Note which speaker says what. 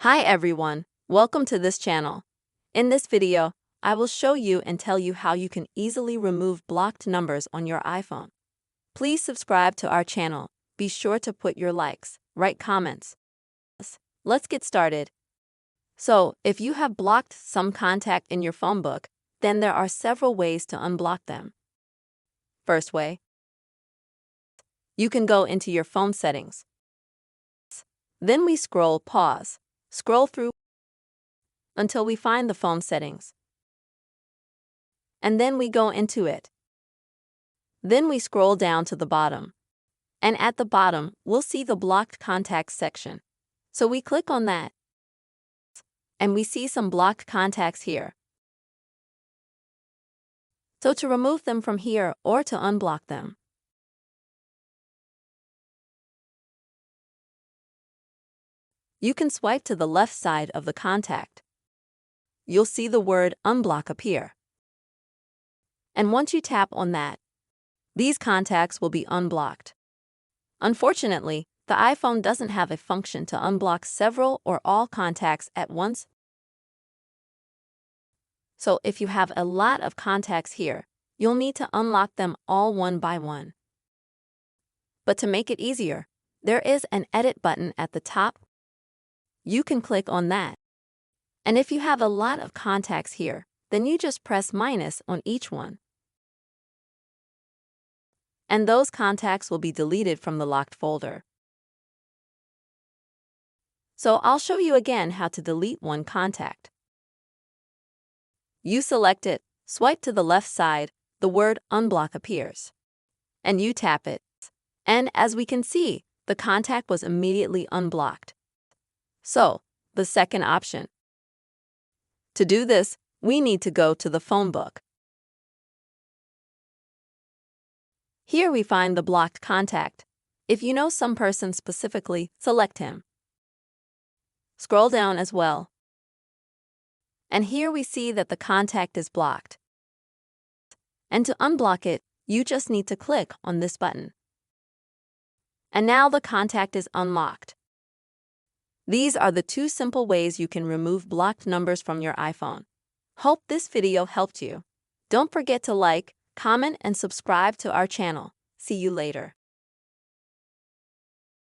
Speaker 1: Hi everyone, welcome to this channel. In this video, I will show you and tell you how you can easily remove blocked numbers on your iPhone. Please subscribe to our channel. Be sure to put your likes, write comments. Let's get started. So, if you have blocked some contact in your phone book, then there are several ways to unblock them. First way, you can go into your phone settings. Then we scroll through until we find the phone settings. And then we go into it. Then we scroll down to the bottom. And at the bottom, we'll see the blocked contacts section. So we click on that. And we see some blocked contacts here. So to remove them from here or to unblock them, you can swipe to the left side of the contact. You'll see the word unblock appear. And once you tap on that, these contacts will be unblocked. Unfortunately, the iPhone doesn't have a function to unblock several or all contacts at once. So if you have a lot of contacts here, you'll need to unlock them all one by one. But to make it easier, there is an edit button at the top. You can click on that. And if you have a lot of contacts here, then you just press minus on each one. And those contacts will be deleted from the locked folder. So I'll show you again how to delete one contact. You select it, swipe to the left side, the word unblock appears. And you tap it. And as we can see, the contact was immediately unblocked. So, the second option. To do this, we need to go to the phone book. Here we find the blocked contact. If you know some person specifically, select him. Scroll down as well. And here we see that the contact is blocked. And to unblock it, you just need to click on this button. And now the contact is unlocked. These are the two simple ways you can remove blocked numbers from your iPhone. Hope this video helped you. Don't forget to like, comment, and subscribe to our channel. See you later.